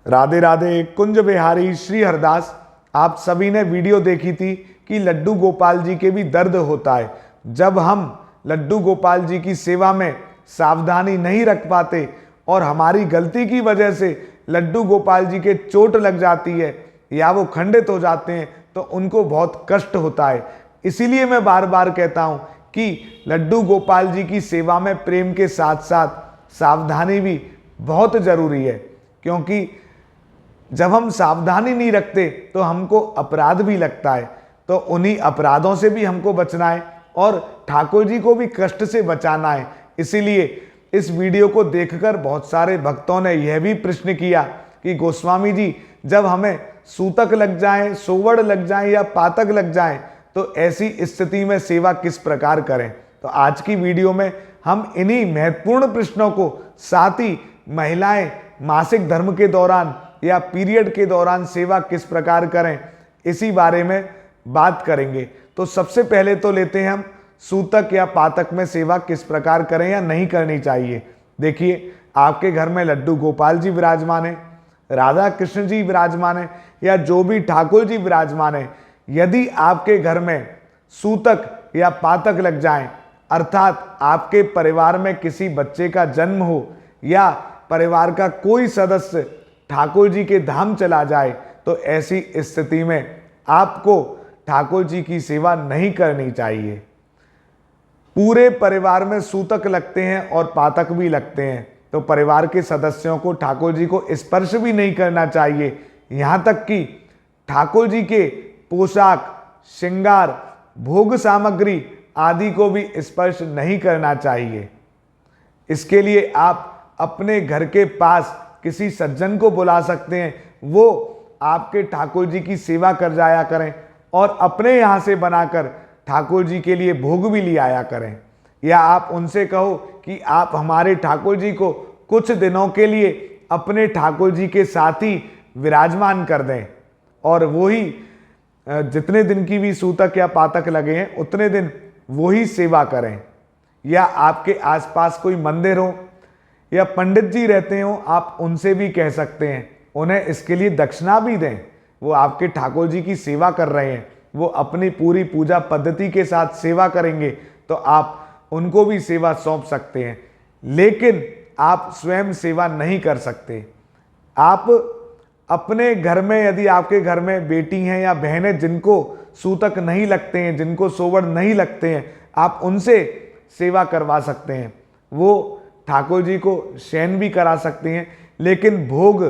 राधे राधे। कुंज बिहारी श्री हरदास, आप सभी ने वीडियो देखी थी कि लड्डू गोपाल जी के भी दर्द होता है। जब हम लड्डू गोपाल जी की सेवा में सावधानी नहीं रख पाते और हमारी गलती की वजह से लड्डू गोपाल जी के चोट लग जाती है या वो खंडित हो जाते हैं तो उनको बहुत कष्ट होता है। इसीलिए मैं बार बार कहता हूं कि लड्डू गोपाल जी की सेवा में प्रेम के साथ साथ सावधानी भी बहुत जरूरी है, क्योंकि जब हम सावधानी नहीं रखते तो हमको अपराध भी लगता है। तो उन्हीं अपराधों से भी हमको बचना है और ठाकुर जी को भी कष्ट से बचाना है। इसीलिए इस वीडियो को देखकर बहुत सारे भक्तों ने यह भी प्रश्न किया कि गोस्वामी जी, जब हमें सूतक लग जाए, सोवड़ लग जाए या पातक लग जाए तो ऐसी स्थिति में सेवा किस प्रकार करें। तो आज की वीडियो में हम इन्हीं महत्वपूर्ण प्रश्नों को, साथ ही महिलाएं मासिक धर्म के दौरान या पीरियड के दौरान सेवा किस प्रकार करें, इसी बारे में बात करेंगे। तो सबसे पहले तो लेते हैं हम सूतक या पातक में सेवा किस प्रकार करें या नहीं करनी चाहिए। देखिए, आपके घर में लड्डू गोपाल जी विराजमान है, राधा कृष्ण जी विराजमान है या जो भी ठाकुर जी विराजमान है, यदि आपके घर में सूतक या पातक लग जाएं, अर्थात आपके परिवार में किसी बच्चे का जन्म हो या परिवार का कोई सदस्य ठाकुर जी के धाम चला जाए, तो ऐसी स्थिति में आपको ठाकुर जी की सेवा नहीं करनी चाहिए। पूरे परिवार में सूतक लगते हैं और पातक भी लगते हैं तो परिवार के सदस्यों को ठाकुर जी को स्पर्श भी नहीं करना चाहिए। यहाँ तक कि ठाकुर जी के पोशाक, श्रृंगार, भोग सामग्री आदि को भी स्पर्श नहीं करना चाहिए। इसके लिए आप अपने घर के पास किसी सज्जन को बुला सकते हैं, वो आपके ठाकुर जी की सेवा कर जाया करें और अपने यहाँ से बनाकर ठाकुर जी के लिए भोग भी ले आया करें। या आप उनसे कहो कि आप हमारे ठाकुर जी को कुछ दिनों के लिए अपने ठाकुर जी के साथ ही विराजमान कर दें और वो ही जितने दिन की भी सूतक या पातक लगे हैं उतने दिन वो ही सेवा करें। या आपके आसपास कोई मंदिर हो या पंडित जी रहते हो, आप उनसे भी कह सकते हैं, उन्हें इसके लिए दक्षिणा भी दें। वो आपके ठाकुर जी की सेवा कर रहे हैं, वो अपनी पूरी पूजा पद्धति के साथ सेवा करेंगे तो आप उनको भी सेवा सौंप सकते हैं, लेकिन आप स्वयं सेवा नहीं कर सकते। आप अपने घर में, यदि आपके घर में बेटी हैं या बहनें जिनको सूतक नहीं लगते हैं, जिनको सोवड़ नहीं लगते हैं, आप उनसे सेवा करवा सकते हैं। वो ठाकुर जी को शयन भी करा सकते हैं, लेकिन भोग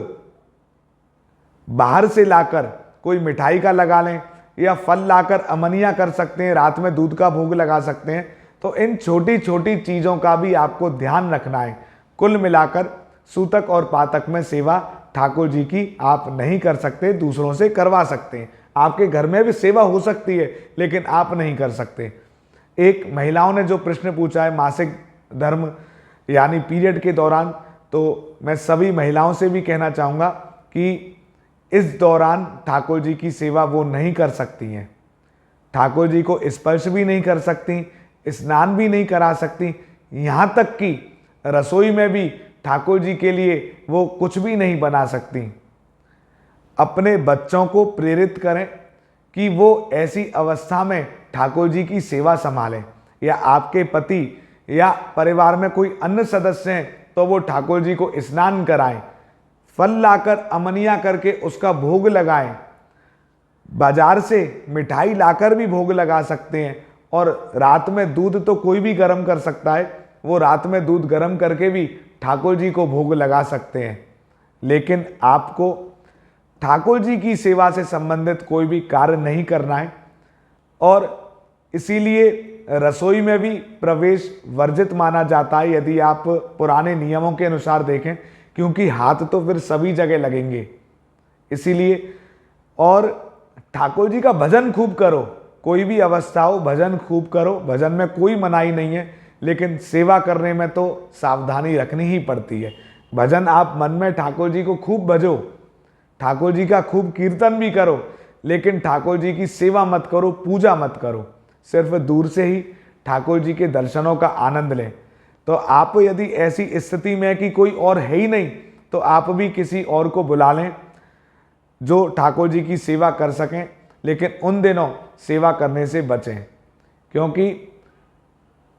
बाहर से लाकर कोई मिठाई का लगा लें या फल लाकर अमनिया कर सकते हैं, रात में दूध का भोग लगा सकते हैं। तो इन छोटी छोटी चीज़ों का भी आपको ध्यान रखना है। कुल मिलाकर सूतक और पातक में सेवा ठाकुर जी की आप नहीं कर सकते, दूसरों से करवा सकते हैं। आपके घर में भी सेवा हो सकती है लेकिन आप नहीं कर सकते। एक महिलाओं ने जो प्रश्न पूछा है मासिक धर्म यानी पीरियड के दौरान, तो मैं सभी महिलाओं से भी कहना चाहूँगा कि इस दौरान ठाकुर जी की सेवा वो नहीं कर सकती हैं। ठाकुर जी को स्पर्श भी नहीं कर सकती, स्नान भी नहीं करा सकती, यहाँ तक कि रसोई में भी ठाकुर जी के लिए वो कुछ भी नहीं बना सकती। अपने बच्चों को प्रेरित करें कि वो ऐसी अवस्था में ठाकुर जी की सेवा संभालें, या आपके पति या परिवार में कोई अन्य सदस्य हैं तो वो ठाकुर जी को स्नान कराएं, फल लाकर अमनिया करके उसका भोग लगाएं, बाजार से मिठाई लाकर भी भोग लगा सकते हैं। और रात में दूध तो कोई भी गर्म कर सकता है, वो रात में दूध गर्म करके भी ठाकुर जी को भोग लगा सकते हैं। लेकिन आपको ठाकुर जी की सेवा से संबंधित कोई भी कार्य नहीं करना है और इसीलिए रसोई में भी प्रवेश वर्जित माना जाता है यदि आप पुराने नियमों के अनुसार देखें, क्योंकि हाथ तो फिर सभी जगह लगेंगे। इसीलिए और ठाकुर जी का भजन खूब करो, कोई भी अवस्था हो भजन खूब करो, भजन में कोई मनाही नहीं है, लेकिन सेवा करने में तो सावधानी रखनी ही पड़ती है। भजन आप मन में ठाकुर जी को खूब भजो, ठाकुर जी का खूब कीर्तन भी करो, लेकिन ठाकुर जी की सेवा मत करो, पूजा मत करो, सिर्फ दूर से ही ठाकुर जी के दर्शनों का आनंद लें। तो आप यदि ऐसी स्थिति में है कि कोई और है ही नहीं तो आप भी किसी और को बुला लें जो ठाकुर जी की सेवा कर सकें, लेकिन उन दिनों सेवा करने से बचें, क्योंकि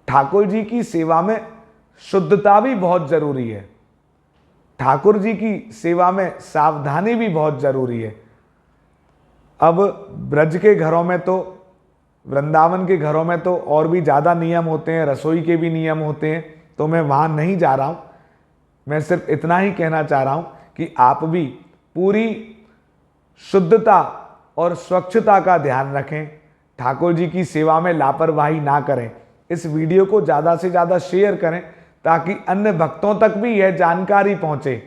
ठाकुर जी की सेवा में शुद्धता भी बहुत जरूरी है। ठाकुर जी की सेवा में सावधानी भी बहुत जरूरी है। अब ब्रज के घरों में तो, वृंदावन के घरों में तो और भी ज़्यादा नियम होते हैं, रसोई के भी नियम होते हैं, तो मैं वहाँ नहीं जा रहा हूँ। मैं सिर्फ इतना ही कहना चाह रहा हूँ कि आप भी पूरी शुद्धता और स्वच्छता का ध्यान रखें, ठाकुर जी की सेवा में लापरवाही ना करें। इस वीडियो को ज़्यादा से ज़्यादा शेयर करें ताकि अन्य भक्तों तक भी यह जानकारी पहुँचे।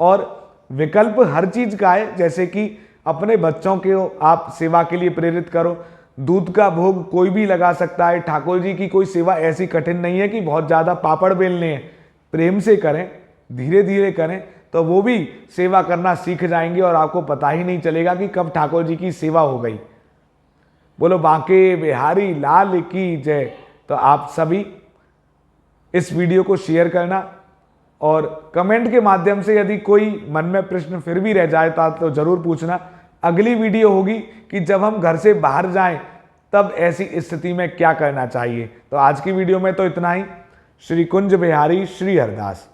और विकल्प हर चीज़ का है, जैसे कि अपने बच्चों के आप सेवा के लिए प्रेरित करो। दूध का भोग कोई भी लगा सकता है। ठाकुर जी की कोई सेवा ऐसी कठिन नहीं है कि बहुत ज़्यादा पापड़ बेलने हैं। प्रेम से करें, धीरे धीरे करें, तो वो भी सेवा करना सीख जाएंगे और आपको पता ही नहीं चलेगा कि कब ठाकुर जी की सेवा हो गई। बोलो बांके बिहारी लाल की जय। तो आप सभी इस वीडियो को शेयर करना और कमेंट के माध्यम से यदि कोई मन में प्रश्न फिर भी रह जाए तो जरूर पूछना। अगली वीडियो होगी कि जब हम घर से बाहर जाएं तब ऐसी स्थिति में क्या करना चाहिए। तो आज की वीडियो में तो इतना ही। श्री कुंज बिहारी श्री हरदास।